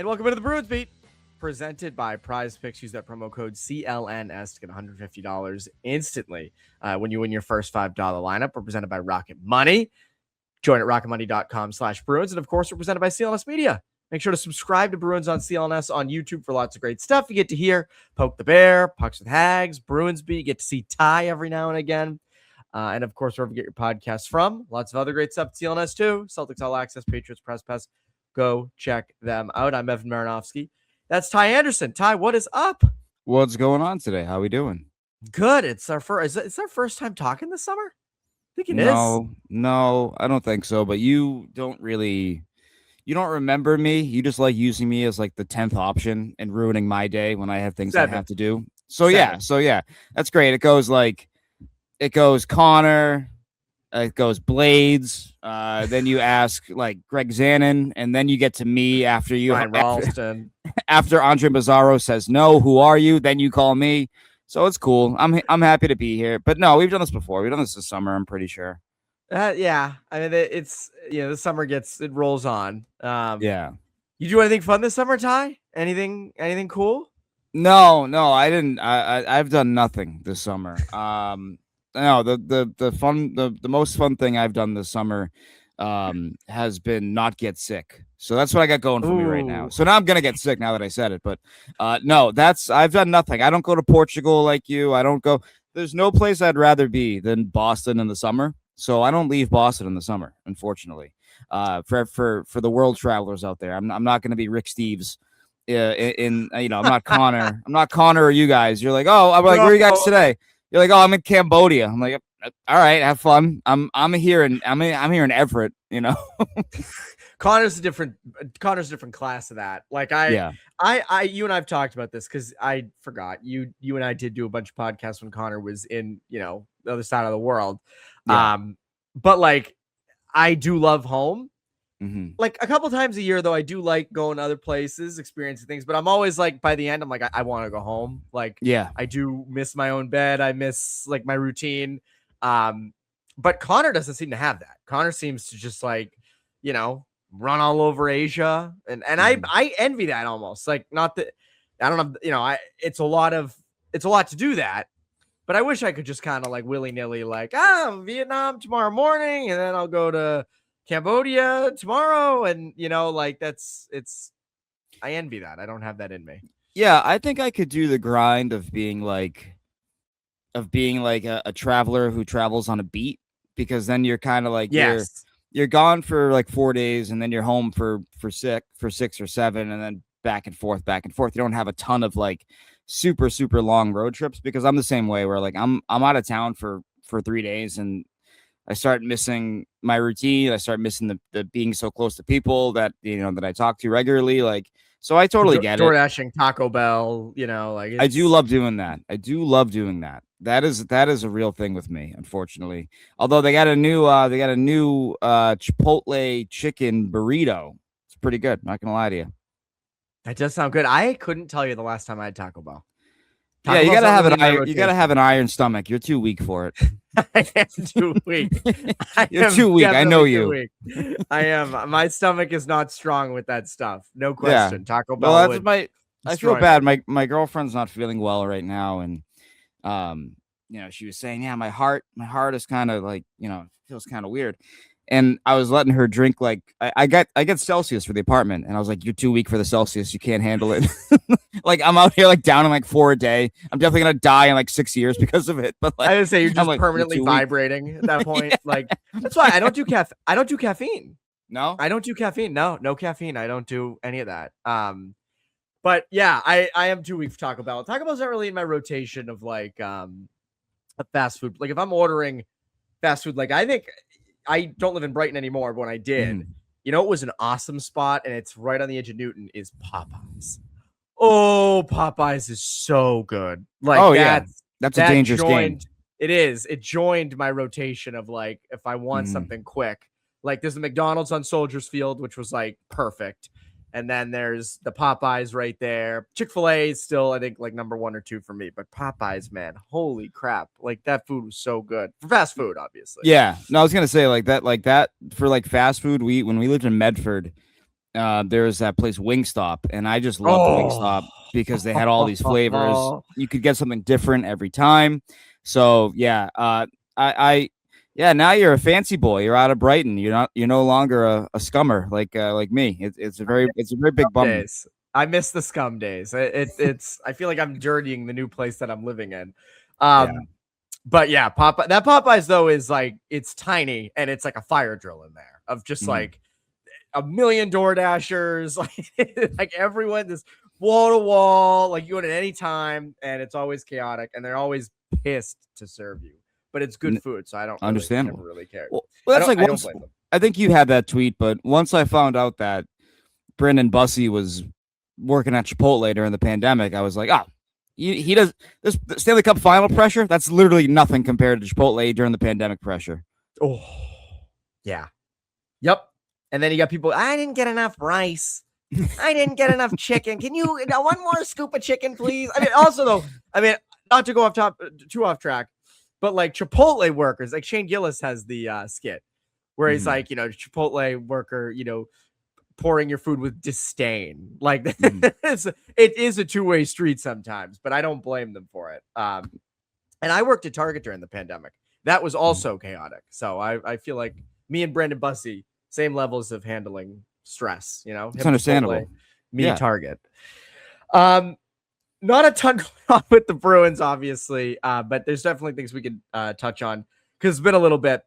And welcome into the Bruins Beat, presented by PrizePicks. Use that promo code CLNS to get $150 instantly when you win your first $5 lineup. We're presented by Rocket Money. Join at rocketmoney.com/Bruins. And of course, we're presented by CLNS Media. Make sure to subscribe to Bruins on CLNS on YouTube for lots of great stuff. You get to hear Poke the Bear, Pucks with Haggs, Bruins Beat. You get to see Ty every now and again. And of course, wherever you get your podcasts from. Lots of other great stuff at CLNS too. Celtics All Access, Patriots Press Pass. Go check them out. I'm Evan Marinofsky. That's Ty Anderson. Ty, what is up? What's going on today? How we doing? Good. It's our first time talking this summer? I think it is. No, I don't think so. But you don't remember me. You just like using me as like the 10th option and ruining my day when I have things I have to do. So yeah, that's great. It goes Connor. It goes Blades. Then you ask like Greg Zanin, and then you get to me after after Andre Mazzaro says no. Who are you? Then you call me. So it's cool. I'm happy to be here. But no, we've done this before. We've done this summer. I'm pretty sure. Yeah. I mean, it's the summer it rolls on. Yeah. You do anything fun this summer, Ty? Anything cool? No, I didn't. I've done nothing this summer. No, the most fun thing I've done this summer has been not get sick. So that's what I got going for me right now. So now I'm gonna get sick now that I said it. But no, I've done nothing. I don't go to Portugal like you. I don't go. There's no place I'd rather be than Boston in the summer. So I don't leave Boston in the summer, unfortunately. For the world travelers out there, I'm not gonna be Rick Steves. I'm not Connor. I'm not Connor or you guys. You're like, oh, I'm like, where are you guys today? You're like, oh, I'm in Cambodia. I'm like, all right, have fun. I'm here in Everett. Connor's a different class of that. Like you and I've talked about this because I forgot you and I did do a bunch of podcasts when Connor was in the other side of the world. Yeah. But like I do love home. Mm-hmm. Like a couple times a year though, I do like going to other places, experiencing things. But I'm always like by the end, I'm like I want to go home. Like I do miss my own bed. I miss like my routine. But Connor doesn't seem to have that. Connor seems to just like run all over Asia, and I envy that almost. Like not that I don't know, it's a lot to do that, but I wish I could just kind of like willy-nilly like Vietnam tomorrow morning, and then I'll go to Cambodia tomorrow, and I envy that. I don't have that in me. Yeah, I think I could do the grind of being like a traveler who travels on a beat, because then you're kind of like you're gone for like 4 days, and then you're home for 6 or 7, and then back and forth. You don't have a ton of like super long road trips, because I'm the same way where like I'm out of town for 3 days, and I start missing my routine. I start missing the being so close to people that that I talk to regularly. Like, so I totally get it. DoorDashing, Taco Bell, like I do love doing that. That is a real thing with me, unfortunately. Although they got a new Chipotle chicken burrito. It's pretty good. Not gonna lie to you. That does sound good. I couldn't tell you the last time I had Taco Bell. You gotta have an iron stomach. You're too weak for it. I am too weak. You're too weak. I know you. I am. My stomach is not strong with that stuff. No question. Yeah. Taco Bell. Well, I feel bad. My girlfriend's not feeling well right now, and she was saying, my heart is kind of like feels kind of weird. And I was letting her drink like I get Celsius for the apartment, and I was like, you're too weak for the Celsius. You can't handle it. Like I'm out here like down in like 4 a day. I'm definitely gonna die in like 6 years because of it. But like, I would say you're just permanently vibrating at that point. Like that's why I don't do caffeine. No, I don't do caffeine. No caffeine. I don't do any of that. But yeah, I am too weak for Taco Bell. Taco Bell's not really in my rotation of like fast food. Like if I'm ordering fast food, like I think. I don't live in Brighton anymore, but when I did, it was an awesome spot, and it's right on the edge of Newton, is Popeyes. Oh, Popeyes is so good. Like, that's a dangerous game. It is. It joined my rotation of like, if I want something quick, like there's the McDonald's on Soldiers Field, which was like perfect. And then there's the Popeyes right there. Chick-fil-A is still, I think, like number 1 or 2 for me. But Popeyes, man, holy crap. Like that food was so good. For fast food, obviously. Yeah. No, I was going to say like that for like fast food, when we lived in Medford, there's that place Wingstop, and I just loved Wingstop Oh, because they had all these flavors. You could get something different every time. So yeah, yeah. Now you're a fancy boy. You're out of Brighton. You're no longer a scummer like me. It's a very big bummer. days. I miss the scum days. It's I feel like I'm journeying the new place that I'm living in. Yeah. But yeah, Popeyes though is like, it's tiny and it's like a fire drill in there of just like a million door dashers, like everyone, this wall to wall, like you want it any time, and it's always chaotic, and they're always pissed to serve you. But it's good food, so I don't Understandable. really care. Well, that's like I don't blame them. I think you had that tweet, but once I found out that Brendan Bussey was working at Chipotle during the pandemic, I was like, he does this Stanley Cup final pressure. That's literally nothing compared to Chipotle during the pandemic pressure. Oh, yeah. Yep. And then you got people, I didn't get enough rice. I didn't get enough chicken. Can you one more scoop of chicken, please? I mean, also though, not to go too off track, but like Chipotle workers, like Shane Gillis has the skit where he's like, Chipotle worker, pouring your food with disdain. Like it is a two-way street sometimes, but I don't blame them for it. And I worked at Target during the pandemic. That was also chaotic. So I feel like me and Brandon Bussey, same levels of handling stress, It's understandable. Chipotle, me and Target. Not a ton going on with the Bruins, obviously, but there's definitely things we could touch on, because it's been a little bit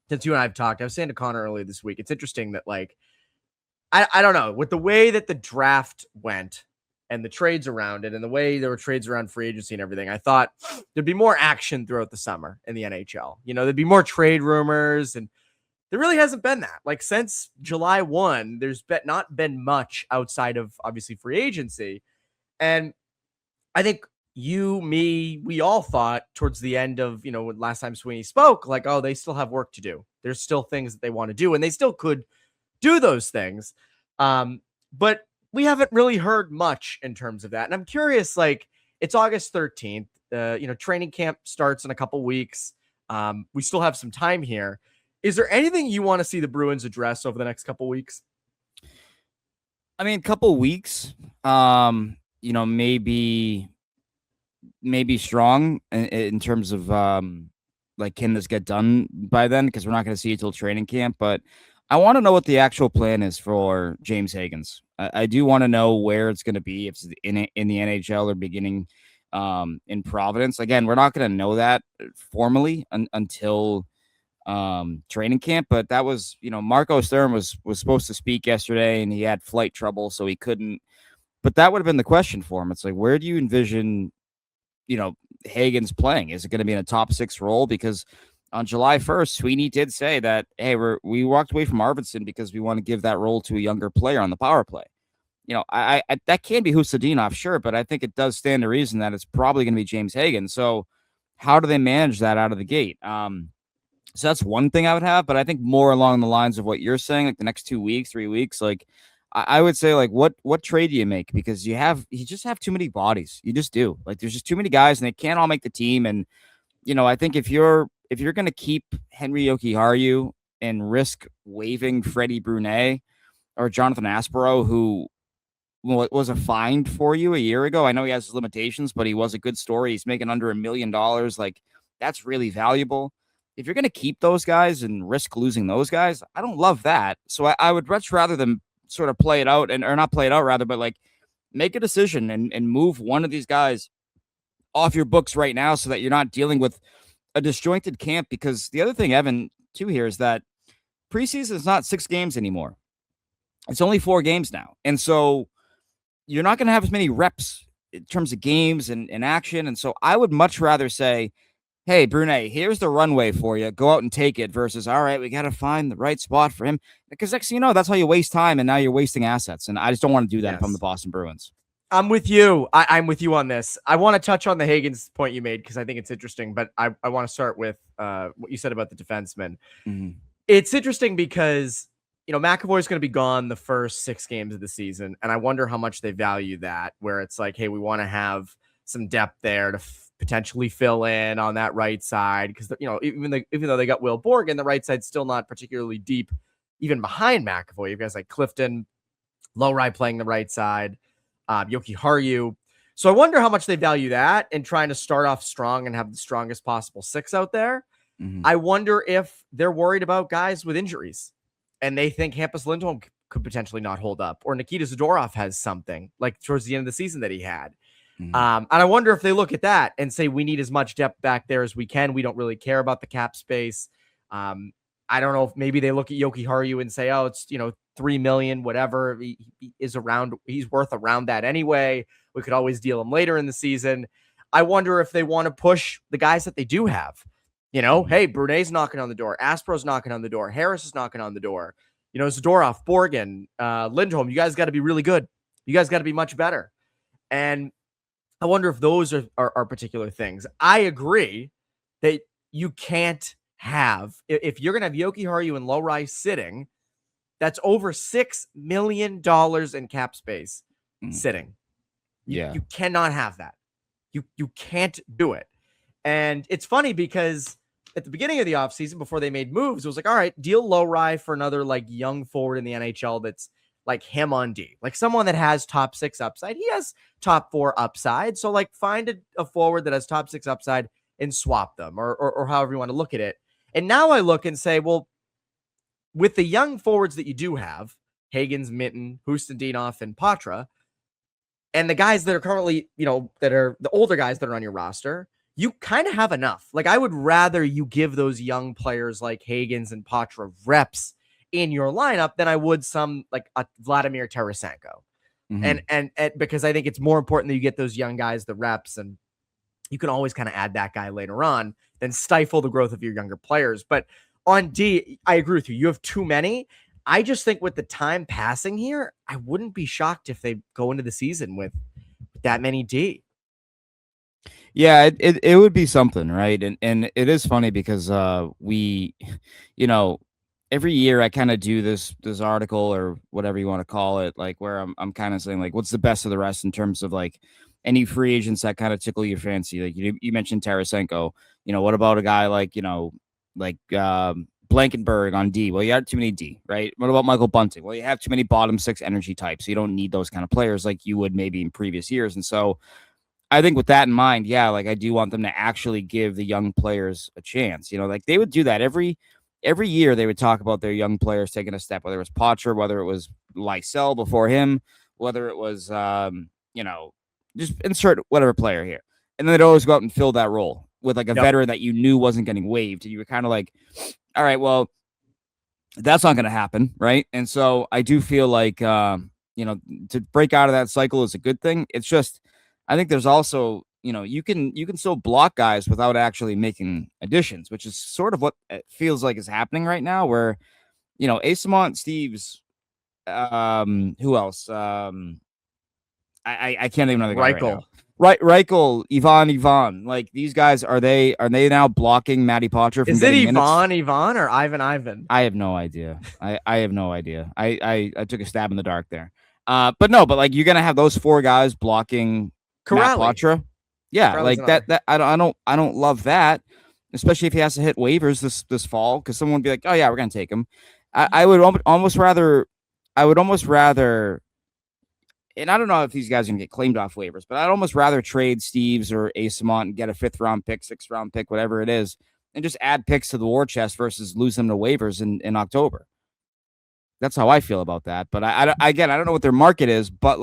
since you and I have talked. I was saying to Connor earlier this week, it's interesting that like, I don't know, with the way that the draft went and the trades around it and the way there were trades around free agency and everything, I thought there'd be more action throughout the summer in the NHL. There'd be more trade rumors, and there really hasn't been that. Like since July 1, there's not been much outside of obviously free agency. And I think you, me, we all thought towards the end of, last time Sweeney spoke, like, oh, they still have work to do. There's still things that they want to do, and they still could do those things. But we haven't really heard much in terms of that. And I'm curious, like, it's August 13th. Training camp starts in a couple weeks. We still have some time here. Is there anything you want to see the Bruins address over the next couple weeks? I mean, couple weeks, maybe strong in terms of like, can this get done by then? Because we're not going to see it till training camp. But I want to know what the actual plan is for James Hagens. I do want to know where it's going to be, if it's in the NHL or beginning in Providence. Again, we're not going to know that formally until training camp. But that was, Marco Stern was supposed to speak yesterday, and he had flight trouble, so he couldn't. But that would have been the question for him. It's like, where do you envision, Hagens playing? Is it going to be in a top 6 role? Because on July 1st, Sweeney did say that, hey, we walked away from Arvidsson because we want to give that role to a younger player on the power play. I that can be Hustadinov, sure, but I think it does stand to reason that it's probably going to be James Hagens. So how do they manage that out of the gate? So that's one thing I would have, but I think more along the lines of what you're saying, like the next 2 weeks, 3 weeks, like I would say, like, what trade do you make? Because you just have too many bodies. You just do. Like, there's just too many guys, and they can't all make the team. And I think if you're going to keep Henry Jokiharju and risk waiving Freddie Brunet or Jonathan Aspero, who was a find for you a year ago. I know he has his limitations, but he was a good story. He's making under $1 million. Like, that's really valuable. If you're going to keep those guys and risk losing those guys, I don't love that. So I would much rather them sort of play it out, or not play it out rather, but like make a decision and move one of these guys off your books right now, so that you're not dealing with a disjointed camp. Because the other thing, Evan, too, here is that preseason is not 6 games anymore. It's only 4 games now. And so you're not going to have as many reps in terms of games and action. And so I would much rather say, hey, Brunet, here's the runway for you. Go out and take it, versus, all right, we got to find the right spot for him. Because next thing you know, that's how you waste time, and now you're wasting assets. And I just don't want to do that if I'm the Boston Bruins. I'm with you. I'm with you on this. I want to touch on the Hagens point you made, because I think it's interesting, but I want to start with what you said about the defenseman. Mm-hmm. It's interesting because, McAvoy is going to be gone the first 6 games of the season, and I wonder how much they value that, where it's like, hey, we want to have some depth there to potentially fill in on that right side, because even though they got Will Borgen, the right side's still not particularly deep, even behind McAvoy. You guys like Clifton, Lowry playing the right side, Yoki Haru. So I wonder how much they value that and trying to start off strong and have the strongest possible six out there. Mm-hmm. I wonder if they're worried about guys with injuries and they think Hampus Lindholm could potentially not hold up, or Nikita Zadorov has something like towards the end of the season that he had. Mm-hmm. And I wonder if they look at that and say, we need as much depth back there as we can. We don't really care about the cap space. I don't know if maybe they look at Yoki Haru and say, oh, it's, $3 million, whatever. He's worth around that anyway. We could always deal him later in the season. I wonder if they want to push the guys that they do have. Hey, Brunet's knocking on the door. Aspro's knocking on the door. Harris is knocking on the door. Zadorov, Borgen, Lindholm, you guys got to be really good. You guys got to be much better. And I wonder if those are particular things. I agree that you can't have, if you're going to have Yoki Haru and Lowry sitting, that's over $6 million in cap space sitting. You cannot have that. You can't do it. And it's funny because at the beginning of the offseason, before they made moves, it was like, all right, deal Lowry for another young forward in the NHL that's like him on D, like someone that has top 6 upside. He has top 4 upside. So find a forward that has top 6 upside and swap them or however you want to look at it. And now I look and say, well, with the young forwards that you do have, Hagens, Minton, Hustendinov, and Patra, and the guys that are currently, that are the older guys that are on your roster, you kind of have enough. I would rather you give those young players like Hagens and Patra reps in your lineup than I would some like a Vladimir Tarasenko. Mm-hmm. And because I think it's more important that you get those young guys the reps, and you can always kind of add that guy later on than stifle the growth of your younger players. But on D, I agree with you. You have too many. I just think with the time passing here, I wouldn't be shocked if they go into the season with that many D. Yeah, it would be something, right? And it is funny because we, every year I kind of do this article or whatever you want to call it, where I'm kind of saying what's the best of the rest in terms of any free agents that kind of tickle your fancy. You mentioned Tarasenko. What about a guy Blankenberg on D? Well, you have too many D, right? What about Michael Bunting? Well, you have too many bottom 6 energy types. So you don't need those kind of players like you would maybe in previous years. And so I think with that in mind, yeah, I do want them to actually give the young players a chance. They would do that every year. They would talk about their young players taking a step, whether it was Potter, whether it was Lysell before him, whether it was, just insert whatever player here. And then they'd always go out and fill that role with a veteran that you knew wasn't getting waived. And you were kind of all right, well, that's not going to happen. Right. And so I do feel to break out of that cycle is a good thing. It's just, I think there's also, you can still block guys without actually making additions, which is sort of what it feels like is happening right now where, Asamont, Steves, who else? I can't even know the guy right now. Reichel, Ivan, these guys, are they now blocking Matty Potter from getting minutes? Ivan or Ivan? I have no idea. I have no idea. I took a stab in the dark there. But you're gonna have those 4 guys blocking Matt Poitras. Yeah, Corralli's that I don't love that, especially if he has to hit waivers this fall, because someone would be like, oh yeah, we're gonna take him. I would almost rather, and I don't know if these guys are gonna get claimed off waivers, but I'd almost rather trade Steves or Asamont and get a 5th round pick, 6th round pick, whatever it is, and just add picks to the war chest versus lose them to waivers in October. That's how I feel about that. But I don't know what their market is, but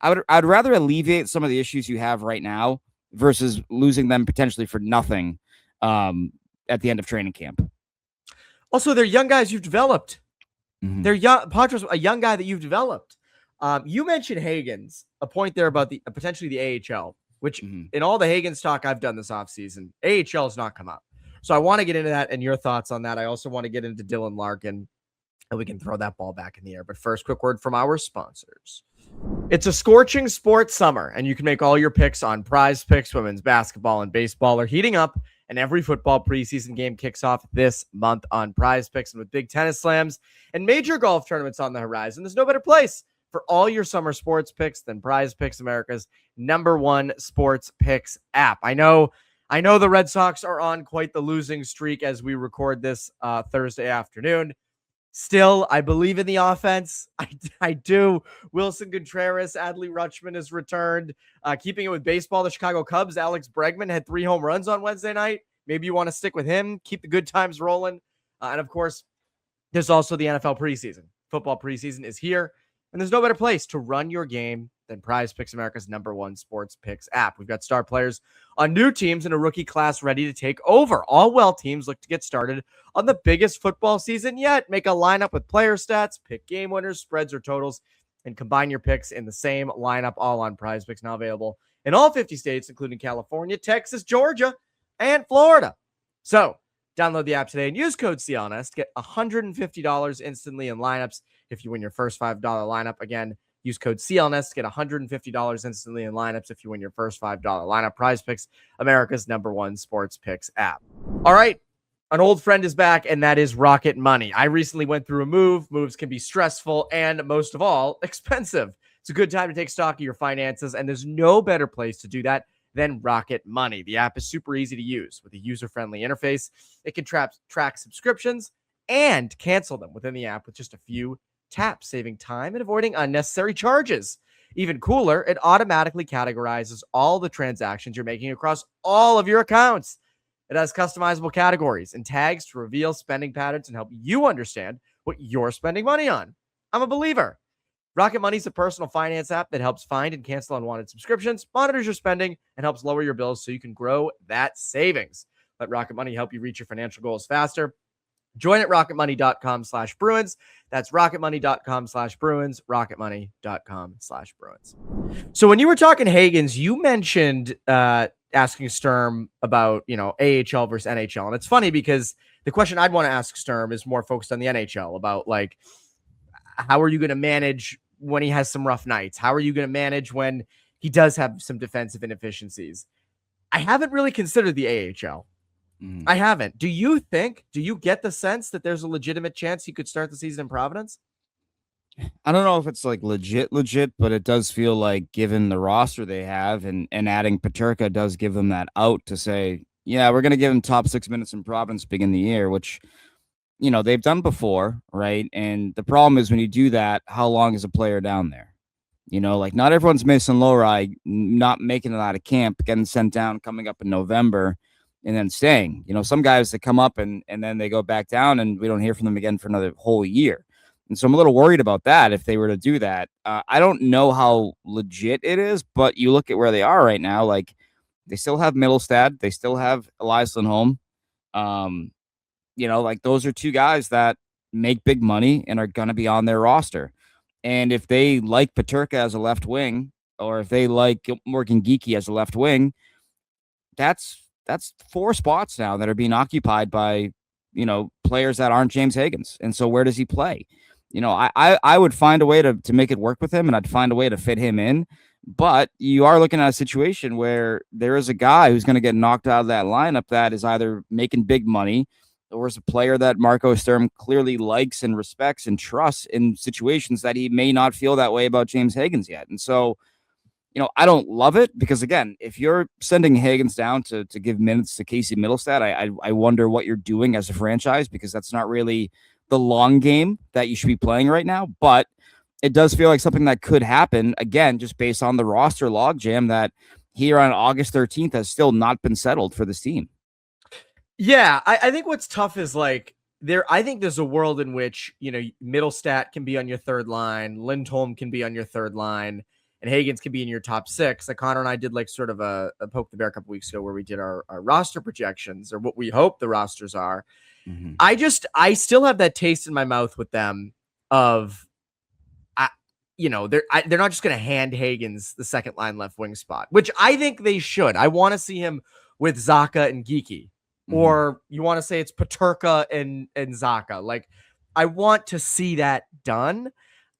I'd rather alleviate some of the issues you have right now versus losing them potentially for nothing at the end of training camp. Also, they're young guys you've developed. Mm-hmm. They're young. Poitras, a young guy that you've developed. You mentioned Hagens, a point there about potentially the AHL, which in all the Hagens talk I've done this offseason, AHL has not come up. So I want to get into that and your thoughts on that. I also want to get into Dylan Larkin, and we can throw that ball back in the air. But first, quick word from our sponsors. It's a scorching sports summer, and you can make all your picks on PrizePicks. Women's basketball and baseball are heating up, and every football preseason game kicks off this month on PrizePicks. And with big tennis slams and major golf tournaments on the horizon, there's no better place for all your summer sports picks than PrizePicks, America's #1 sports picks app. I know the Red Sox are on quite the losing streak as we record this Thursday afternoon. Still, I believe in the offense. I do. Wilson Contreras, Adley Rutschman has returned. Keeping it with baseball, the Chicago Cubs, Alex Bregman had 3 home runs on Wednesday night. Maybe you want to stick with him. Keep the good times rolling. And of course, there's also the NFL preseason. Football preseason is here, and there's no better place to run your game than PrizePicks, America's #1 sports picks app. We've got star players on new teams and a rookie class ready to take over. All well teams look to get started on the biggest football season yet. Make a lineup with player stats, pick game winners, spreads, or totals, and combine your picks in the same lineup, all on PrizePicks, now available in all 50 states, including California, Texas, Georgia, and Florida. So download the app today and use code CLNS to get $150 instantly in lineups if you win your first $5 lineup. Again, use code CLNS to get $150 instantly in lineups if you win your first $5 lineup. PrizePicks, America's #1 sports picks app. All right, an old friend is back, and that is Rocket Money. I recently went through a move. Moves can be stressful and, most of all, expensive. It's a good time to take stock of your finances, and there's no better place to do that than Rocket Money. The app is super easy to use with a user-friendly interface. It can track subscriptions and cancel them within the app with just a few taps, saving time and avoiding unnecessary charges. Even cooler, it automatically categorizes all the transactions you're making across all of your accounts. It has customizable categories and tags to reveal spending patterns and help you understand what you're spending money on. I'm a believer. Rocket Money is a personal finance app that helps find and cancel unwanted subscriptions, monitors your spending, and helps lower your bills so you can grow that savings. Let Rocket Money help you reach your financial goals faster. Join at rocketmoney.com/Bruins. That's rocketmoney.com/Bruins, rocketmoney.com/Bruins. So when you were talking Hagens, you mentioned asking Sturm about, AHL versus NHL. And it's funny because the question I'd want to ask Sturm is more focused on the NHL about, like, how are you going to manage when he has some rough nights? How are you going to manage when he does have some defensive inefficiencies? I haven't really considered the AHL. I haven't. Do you get the sense that there's a legitimate chance he could start the season in Providence? I don't know if it's like legit, but it does feel like, given the roster they have, and adding Petraglia does give them that out to say, yeah, we're going to give him top 6 minutes in Providence beginning the year, which, they've done before, right? And the problem is when you do that, how long is a player down there? Like, not everyone's Mason Lowry, not making it out of camp, getting sent down, coming up in November, and then staying. Some guys that come up and then they go back down and we don't hear from them again for another whole year. And so I'm a little worried about that if they were to do that. I don't know how legit it is, but you look at where they are right now, like, they still have Middlestad. They still have Elias Lindholm. Like, those are 2 guys that make big money and are going to be on their roster. And if they like Petraglia as a left wing, or if they like Morgan Geekie as a left wing, that's 4 spots now that are being occupied by, players that aren't James Hagens. And so where does he play? I would find a way to make it work with him, and I'd find a way to fit him in. But you are looking at a situation where there is a guy who's going to get knocked out of that lineup that is either making big money, or is a player that Marco Sturm clearly likes and respects and trusts in situations that he may not feel that way about James Hagens yet. And so, I don't love it because, again, if you're sending Hagens down to give minutes to Casey Middlestad, I wonder what you're doing as a franchise, because that's not really the long game that you should be playing right now. But it does feel like something that could happen, again, just based on the roster logjam that here on August 13th has still not been settled for this team. Yeah, I think what's tough is, like, I think there's a world in which, Middlestat can be on your third line, Lindholm can be on your third line, and Hagens can be in your top 6. Like, Connor and I did, like, sort of a poke the bear a couple weeks ago where we did our roster projections, or what we hope the rosters are. Mm-hmm. I still have that taste in my mouth with them of, they're not just going to hand Hagens the second line left wing spot, which I think they should. I want to see him with Zacha and Geekie. Or you want to say it's Petraglia and Zacha. Like, I want to see that done.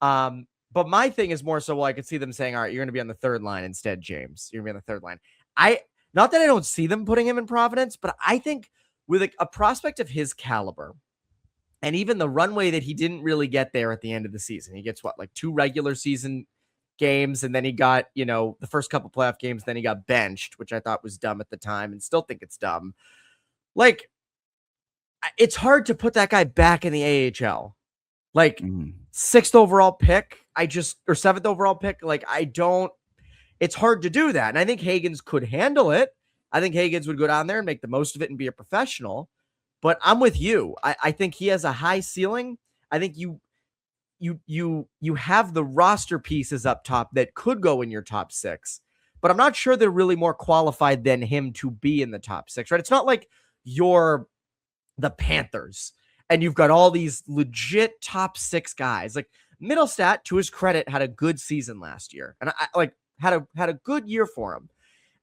But my thing is more so, well, I could see them saying, all right, you're going to be on the third line instead, James. You're going to be on the third line. Not that I don't see them putting him in Providence, but I think with a prospect of his caliber, and even the runway that he didn't really get there at the end of the season, he gets like 2 regular season games, and then he got, the first couple playoff games, then he got benched, which I thought was dumb at the time and still think it's dumb. Like, it's hard to put that guy back in the AHL. Like sixth overall pick, or seventh overall pick. Like it's hard to do that. And I think Hagens could handle it. I think Hagens would go down there and make the most of it and be a professional. But I'm with you. I think he has a high ceiling. I think you have the roster pieces up top that could go in your top 6, but I'm not sure they're really more qualified than him to be in the top 6, right? It's not like you're the Panthers and you've got all these legit top 6 guys. Like Middlestat, to his credit, had a good season last year, and I had a good year for him,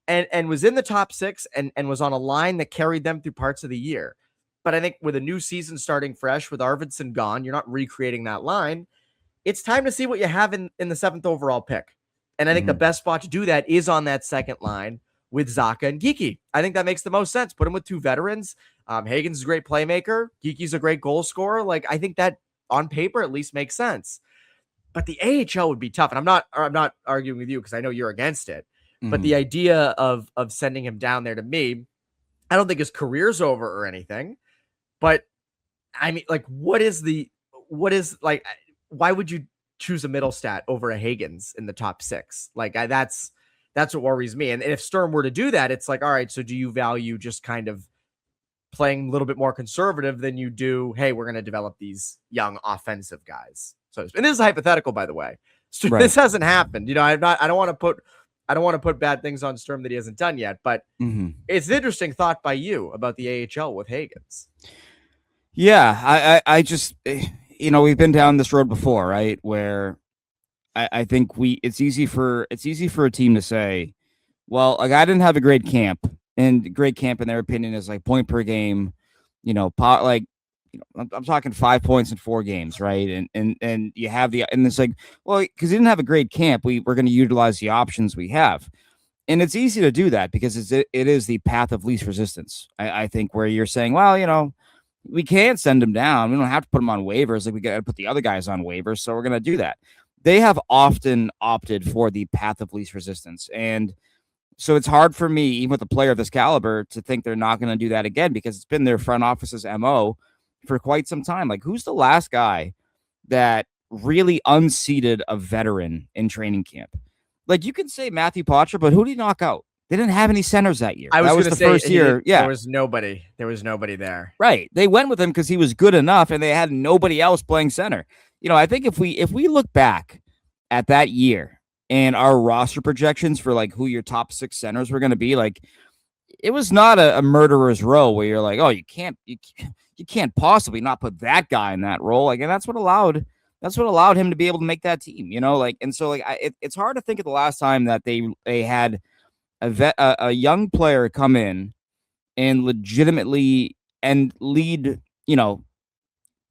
and was in the top 6 and was on a line that carried them through parts of the year. But I think with a new season starting fresh, with Arvidsson gone, you're not recreating that line. It's time to see what you have in the 7th overall pick. And I think the best spot to do that is on that second line with Zacha and Geekie. I think that makes the most sense. Put him with 2 veterans. Hagens is a great playmaker. Geekie's a great goal scorer. Like, I think that on paper at least makes sense. But the AHL would be tough. And I'm not arguing with you because I know you're against it. But the idea of sending him down there, to me, I don't think his career's over or anything. But I mean, like, why would you choose a Middlestat over a Hagens in the top 6? Like, that's what worries me. And if Sturm were to do that, it's like, all right, so do you value just kind of playing a little bit more conservative than you do, hey, we're going to develop these young offensive guys? So, and this is hypothetical, by the way. So right. This hasn't happened. You know, I don't want to put bad things on Sturm that he hasn't done yet, but it's an interesting thought by you about the AHL with Hagens. Yeah, I just, we've been down this road before, right? Where I think it's easy for a team to say, well, a guy didn't have a great camp, and great camp in their opinion is like point per game, I'm talking 5 points in 4 games, right? And you have and it's like, well, because he didn't have a great camp, we're going to utilize the options we have. And it's easy to do that because it is the path of least resistance. I think, where you're saying, well, we can't send him down. We don't have to put him on waivers. Like, we got to put the other guys on waivers. So we're going to do that. They have often opted for the path of least resistance. And so it's hard for me, even with a player of this caliber, to think they're not going to do that again, because it's been their front office's MO for quite some time. Like, who's the last guy that really unseated a veteran in training camp? Like, you can say Matthew Poitras, but who did he knock out? They didn't have any centers that year. That was the first year. Yeah. There was nobody there. Right. They went with him because he was good enough and they had nobody else playing center. I think if we look back at that year and our roster projections for like who your top 6 centers were going to be, like, it was not a murderer's row where you're like, oh, you can't possibly not put that guy in that role. Like, and that's what allowed him to be able to make that team, and so like it's hard to think of the last time that they had a young player come in and legitimately and lead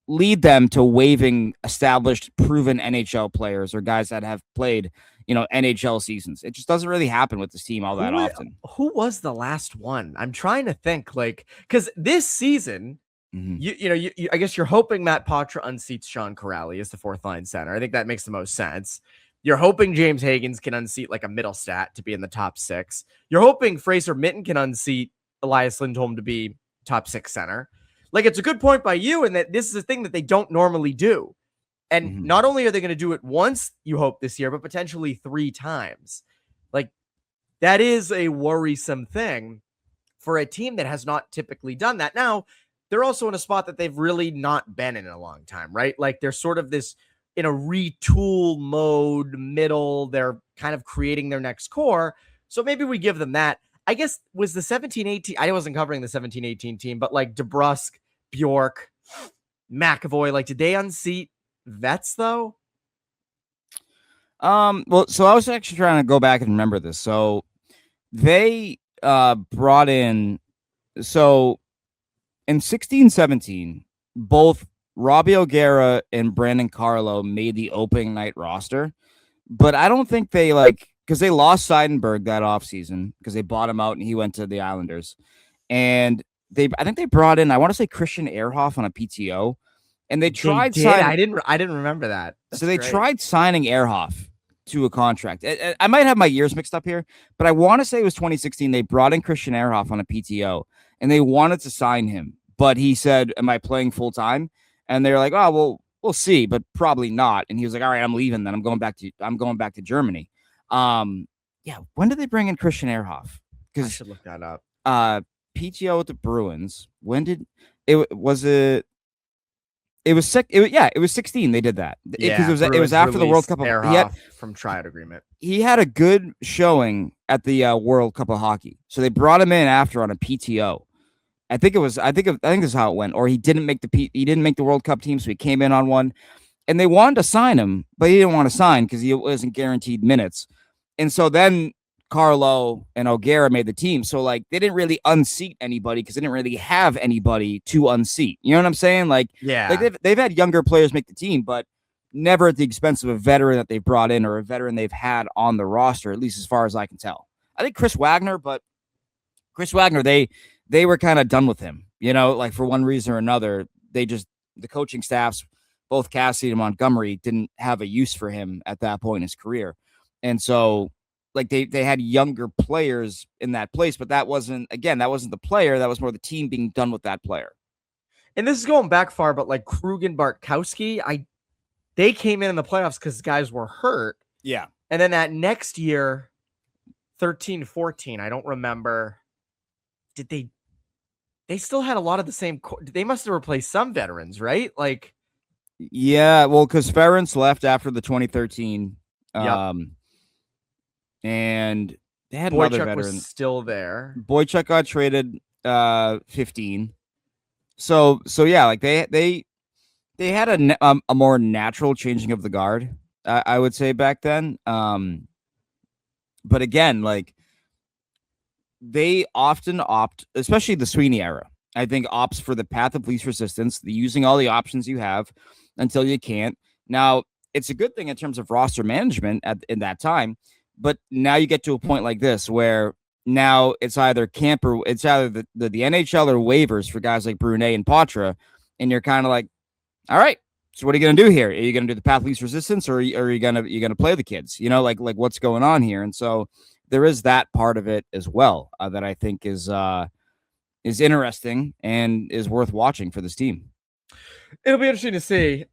them to waiving established, proven NHL players or guys that have played, NHL seasons. It just doesn't really happen with this team all that often. Who was the last one? I'm trying to think, like, because this season, I guess you're hoping Matt Poitras unseats Sean Corrali as the 4th line center. I think that makes the most sense. You're hoping James Hagens can unseat like a Middlestat to be in the top 6. You're hoping Fraser Mitten can unseat Elias Lindholm to be top 6 center. Like, it's a good point by you, and that this is a thing that they don't normally do. And not only are they going to do it once, you hope, this year, but potentially 3 times. Like, that is a worrisome thing for a team that has not typically done that. Now, they're also in a spot that they've really not been in a long time, right? Like, they're sort of this in a retool mode middle. They're kind of creating their next core. So maybe we give them that. I guess was the 17-18. I wasn't covering the 17-18 team, but like DeBrusk, Bjork, McAvoy, like, did they unseat vets though? Well, so I was actually trying to go back and remember this. So they brought in, so in 16-17, both Robbie O'Gara and Brandon Carlo made the opening night roster, but I don't think they because they lost Seidenberg that offseason because they bought him out and he went to the Islanders. And I think they brought in, I want to say, Christian Ehrhoff on a PTO, and they tried signing. I didn't remember that. So they tried signing Ehrhoff to a contract. I might have my years mixed up here, but I want to say it was 2016. They brought in Christian Ehrhoff on a PTO and they wanted to sign him, but he said, "Am I playing full time?" And they're like, "Oh, well, we'll see, but probably not. And he was like, all right, I'm leaving. Then I'm going back to Germany. Yeah. When did they bring in Christian Ehrhoff? I Because should look that up. PTO with the Bruins. When did it was it? It was sick. It was 16. They did that because it was after the World Cup. Ehrhoff from tryout agreement. He had a good showing at the World Cup of Hockey, so they brought him in after on a PTO. I think this is how it went. Or he didn't make the World Cup team, so he came in on one, and they wanted to sign him, but he didn't want to sign because he wasn't guaranteed minutes. And so then Carlo and O'Gara made the team. So like they didn't really unseat anybody because they didn't really have anybody to unseat. You know what I'm saying? Like, yeah, like they've had younger players make the team, but never at the expense of a veteran that they've brought in or a veteran they've had on the roster, at least as far as I can tell. I think Chris Wagner, they were kind of done with him, you know, like for one reason or another. The coaching staffs, both Cassidy and Montgomery, didn't have a use for him at that point in his career. And so like they had younger players in that place, but that wasn't the player. That was more the team being done with that player. And this is going back far, but like Krug and Bartkowski, they came in the playoffs because guys were hurt. Yeah. And then that next year, 13-14, I don't remember. Did they still had a lot of the same. They must have replaced some veterans, right? Like, yeah, well, because Ferentz left after the 2013. Yep. And they had another veteran. Was still there. Boychuk got traded 15. So yeah, like they had a more natural changing of the guard, I would say back then. But again, like they often opt, especially the Sweeney era, I think opts for the path of least resistance, the using all the options you have until you can't. Now, it's a good thing in terms of roster management in that time, but now you get to a point like this where now it's either the NHL or waivers for guys like Brunet and Patra, and you're kind of like, all right, so what are you going to do here? Are you going to do the path of least resistance, or are you going to play the kids? You know, like what's going on here? And so there is that part of it as well that I think is interesting and is worth watching for this team. It'll be interesting to see.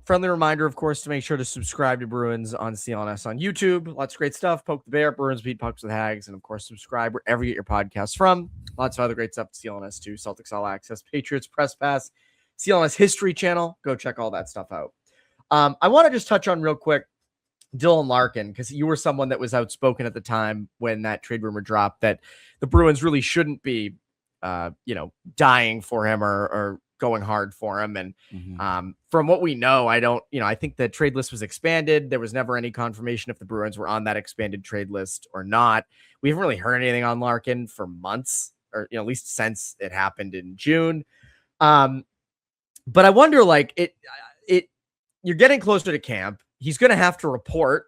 Friendly reminder, of course, to make sure to subscribe to Bruins on CLNS on YouTube. Lots of great stuff. Poke the Bear, Bruins Beat, Pucks with Haggs, and of course, subscribe wherever you get your podcasts from. Lots of other great stuff to CLNS too. Celtics All Access, Patriots Press Pass, CLNS History Channel. Go check all that stuff out. I want to just touch on real quick Dylan Larkin, because you were someone that was outspoken at the time when that trade rumor dropped that the Bruins really shouldn't be, dying for him or going hard for him. And from what we know, I think the trade list was expanded. There was never any confirmation if the Bruins were on that expanded trade list or not. We haven't really heard anything on Larkin for months, or at least since it happened in June. But I wonder, you're getting closer to camp. He's going to have to report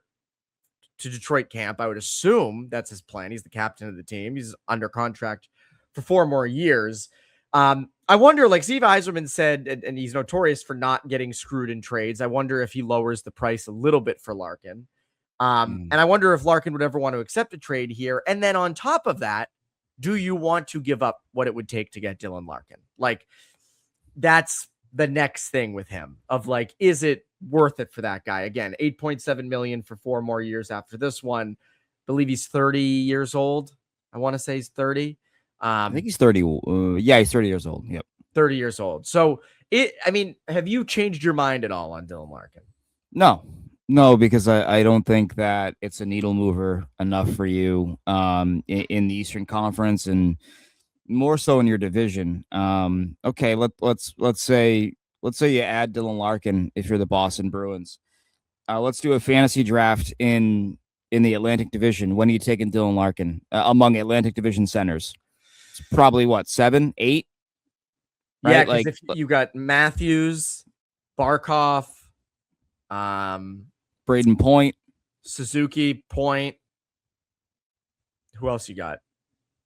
to Detroit camp. I would assume that's his plan. He's the captain of the team. He's under contract for 4 more years. I wonder, like Steve Yzerman said, and he's notorious for not getting screwed in trades. I wonder if he lowers the price a little bit for Larkin. And I wonder if Larkin would ever want to accept a trade here. And then on top of that, do you want to give up what it would take to get Dylan Larkin? Like, that's the next thing with him of like, is it worth it for that guy? Again, $8.7 million for 4 more years after this one. I believe he's 30 years old. I want to say he's 30. I think he's 30. Yeah, he's 30 years old. Yep. 30 years old. So have you changed your mind at all on Dylan Larkin? No, because I don't think that it's a needle mover enough for you in the Eastern Conference, and more so in your division. Okay, let's say you add Dylan Larkin if you're the Boston Bruins. Let's do a fantasy draft in the Atlantic Division. When are you taking Dylan Larkin among Atlantic Division centers? It's probably 7, 8. Right? Yeah, because if you got Matthews, Barkov, Braden Point, Suzuki, Point. Who else you got?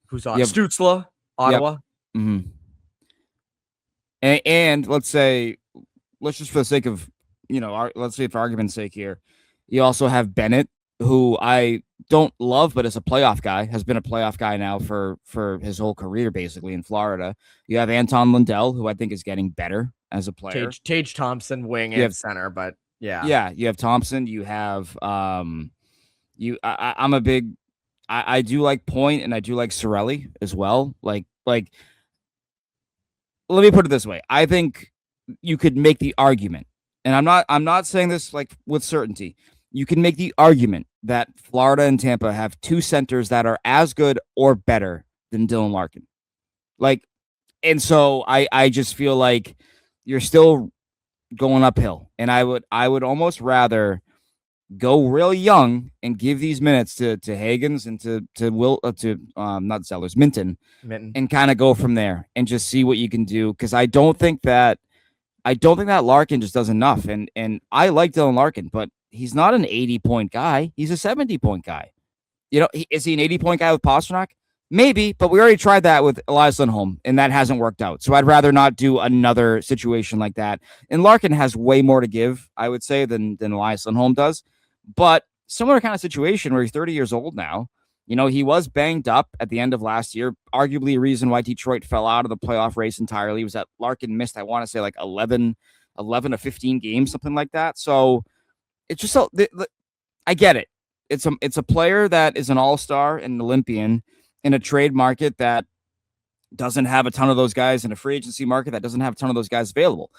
Who's on? Stützle, Ottawa. Yep. Mm-hmm. And let's just for the sake of, let's say for argument's sake here, you also have Bennett who I don't love, but is a playoff guy, has been a playoff guy now for his whole career, basically in Florida. You have Anton Lundell, who I think is getting better as a player. Tage Thompson, wing You and have, center, but yeah, you have Thompson. You have I'm a big, I do like Point, and I do like Sorelli as well. Like let me put it this way. I think you could make the argument, and I'm not saying this like with certainty. You can make the argument that Florida and Tampa have two centers that are as good or better than Dylan Larkin. Like, and so I just feel like you're still going uphill, and I would almost rather go real young and give these minutes to Hagens and to not Sellers, Minton, and kind of go from there and just see what you can do, because I don't think that Larkin just does enough. And I like Dylan Larkin, but he's not an 80-point guy. He's a 70-point guy. You know, is he an 80-point guy with Pastrnak? Maybe, but we already tried that with Elias Lindholm, and that hasn't worked out. So I'd rather not do another situation like that. And Larkin has way more to give, I would say, than Elias Lindholm does. But similar kind of situation where he's 30 years old now. You know, he was banged up at the end of last year. Arguably a reason why Detroit fell out of the playoff race entirely was that Larkin missed, I want to say, like 11 to 15 games, something like that. So it's just so I get it. It's a player that is an all-star and an Olympian in a trade market that doesn't have a ton of those guys, in a free agency market that doesn't have a ton of those guys available.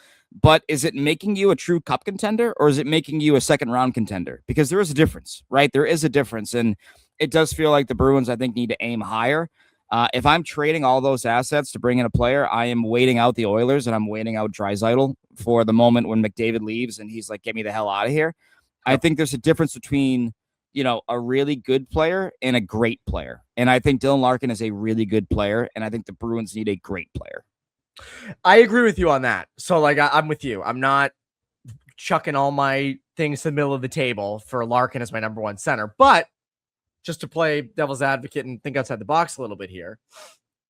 But is it making you a true cup contender, or is it making you a second round contender? Because there is a difference, right? There is a difference. And it does feel like the Bruins, I think, need to aim higher. If I'm trading all those assets to bring in a player, I am waiting out the Oilers and I'm waiting out Draisaitl for the moment when McDavid leaves and he's like, get me the hell out of here. Yep. I think there's a difference between, you know, a really good player and a great player. And I think Dylan Larkin is a really good player, and I think the Bruins need a great player. I agree with you on that. So, like, I'm with you. I'm not chucking all my things to the middle of the table for Larkin as my number one center. But just to play devil's advocate and think outside the box a little bit here,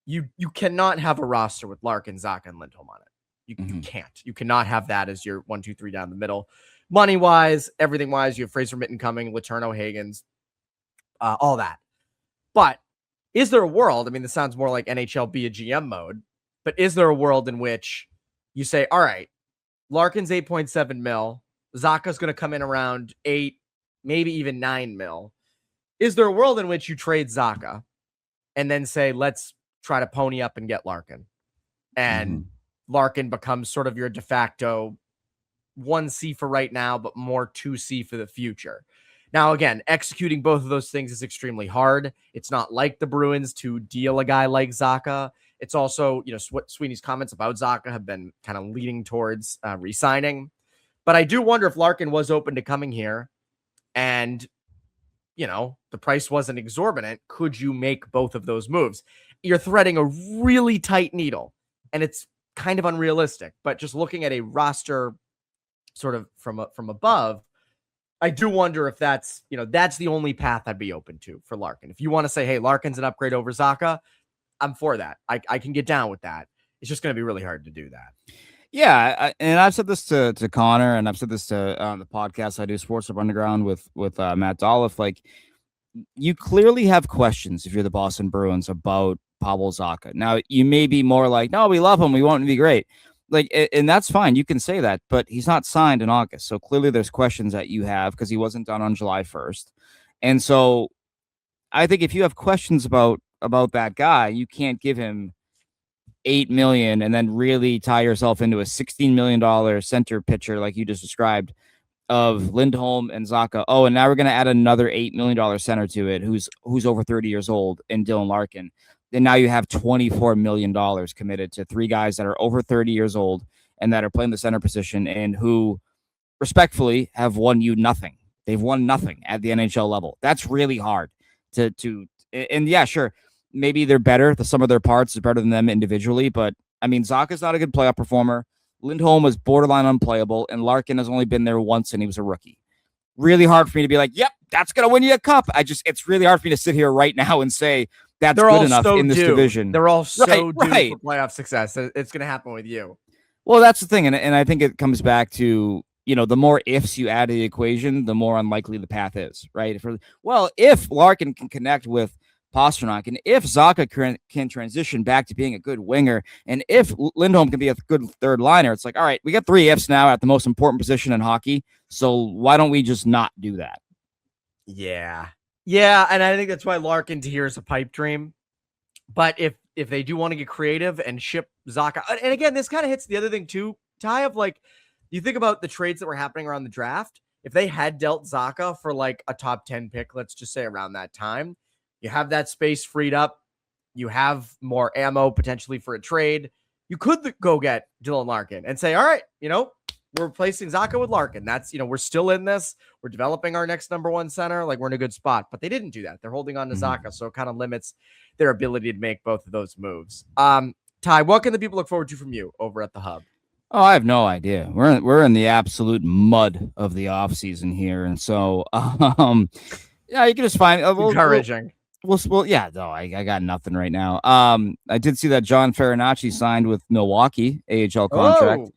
you cannot have a roster with Larkin, Zacha, and Lindholm on it. You can't. You cannot have that as your 1, 2, 3 down the middle. Money-wise, everything-wise, you have Fraser Mitten coming, Letourneau, Hagens, all that. But is there a world, I mean, this sounds more like NHL be a GM mode, but is there a world in which you say, all right, Larkin's 8.7 mil, Zacha's going to come in around 8, maybe even 9 mil. Is there a world in which you trade Zacha and then say, let's try to pony up and get Larkin? And Larkin becomes sort of your de facto 1C for right now, but more 2C for the future. Now, again, executing both of those things is extremely hard. It's not like the Bruins to deal a guy like Zacha. It's also, you know, Sweeney's comments about Zacha have been kind of leading towards re-signing. But I do wonder if Larkin was open to coming here and, you know, the price wasn't exorbitant. Could you make both of those moves? You're threading a really tight needle, and it's kind of unrealistic. But just looking at a roster sort of from above, I do wonder if that's, you know, that's the only path I'd be open to for Larkin. If you want to say, hey, Larkin's an upgrade over Zacha, I'm for that. I can get down with that. It's just going to be really hard to do that. Yeah, and I've said this to Connor, and I've said this to the podcast I do, Sports Up Underground, with Matt Dolph. Like, you clearly have questions if you're the Boston Bruins about Pavel Zacha. Now, you may be more like, no, we love him, we want him to be great. Like, and that's fine. You can say that, but he's not signed in August. So clearly there's questions that you have because he wasn't done on July 1st. And so I think if you have questions about that guy, you can't give him $8 million and then really tie yourself into a $16 million center pitcher like you just described of Lindholm and Zacha. Oh, and now we're going to add another $8 million center to it who's over 30 years old, and Dylan Larkin. And now you have $24 million committed to 3 guys that are over 30 years old and that are playing the center position and who respectfully have won you nothing. They've won nothing at the NHL level. That's really hard and yeah, sure. Maybe they're better. The sum of their parts is better than them individually. But I mean, Zacha's not a good playoff performer. Lindholm was borderline unplayable, and Larkin has only been there once and he was a rookie. Really hard for me to be like, yep, that's going to win you a cup. It's really hard for me to sit here right now and say, that's good enough in this division. They're all so due for playoff success. It's going to happen with you. Well, that's the thing. And I think it comes back to, the more ifs you add to the equation, the more unlikely the path is, right? If Larkin can connect with Pasternak, and if Zacha can transition back to being a good winger, and if Lindholm can be a good third liner, it's like, all right, we got 3 ifs now at the most important position in hockey. So why don't we just not do that? Yeah. Yeah. And I think that's why Larkin to here is a pipe dream. But if they do want to get creative and ship Zacha, and again, this kind of hits the other thing too, Ty, of like, you think about the trades that were happening around the draft. If they had dealt Zacha for like a top 10 pick, let's just say around that time, you have that space freed up. You have more ammo potentially for a trade. You could go get Dylan Larkin and say, all right, we're replacing Zacha with Larkin. That's, we're still in this. We're developing our next number 1 center. Like, we're in a good spot. But they didn't do that. They're holding on to Zacha. So it kind of limits their ability to make both of those moves. Ty, what can the people look forward to from you over at the Hub? Oh, I have no idea. We're in the absolute mud of the offseason here. And so, yeah, you can just find encouraging. I got nothing right now. I did see that John Farinacci signed with Milwaukee AHL contract.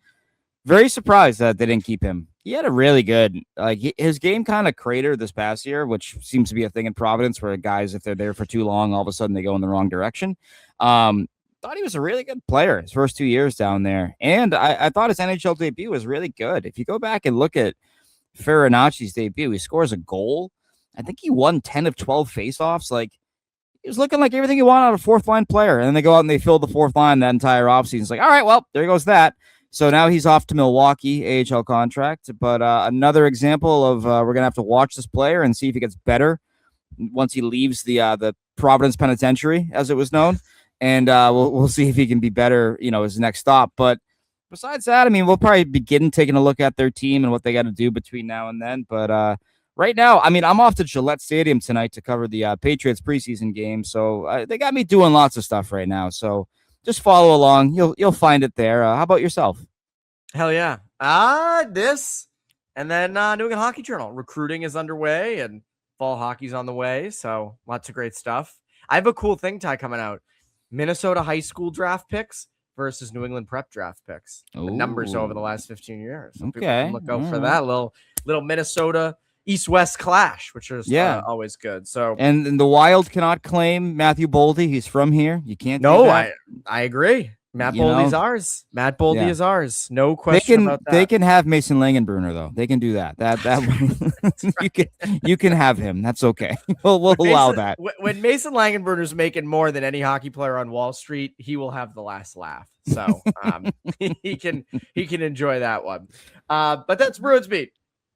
Very surprised that they didn't keep him. He had a really good, his game kind of cratered this past year, which seems to be a thing in Providence where guys, if they're there for too long, all of a sudden they go in the wrong direction. Thought he was a really good player his first 2 years down there. And I thought his NHL debut was really good. If you go back and look at Farinacci's debut, he scores a goal. I think he won 10 of 12 faceoffs. Like, he was looking like everything you want out of a 4th line player. And then they go out and they fill the 4th line that entire offseason. It's like, all right, well, there goes that. So now he's off to Milwaukee AHL contract. But another example of we're going to have to watch this player and see if he gets better once he leaves the Providence Penitentiary, as it was known. And we'll see if he can be better, his next stop. But besides that, I mean, we'll probably begin taking a look at their team and what they got to do between now and then. But right now, I mean, I'm off to Gillette Stadium tonight to cover the Patriots preseason game. So they got me doing lots of stuff right now. So just follow along. You'll find it there. How about yourself? Hell yeah. This and then New England Hockey Journal. Recruiting is underway and fall hockey's on the way. So lots of great stuff. I have a cool thing, Ty, coming out. Minnesota high school draft picks versus New England prep draft picks. The numbers over the last 15 years. So okay. Look out for that little Minnesota East-West clash, which is always good. So and the Wild cannot claim Matthew Boldy. He's from here. You can't. No, I agree. Matt Boldy's ours. Matt Boldy is ours. No question about that. They can have Mason Langenbrunner though. They can do that. That you can have him. That's okay. We'll allow that. When Mason Langenbrunner's making more than any hockey player on Wall Street, he will have the last laugh. So he can enjoy that one. But that's Bruins Beat.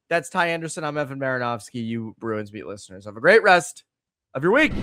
That's Ty Anderson. I'm Evan Marinofsky. You Bruins Beat listeners, have a great rest of your week.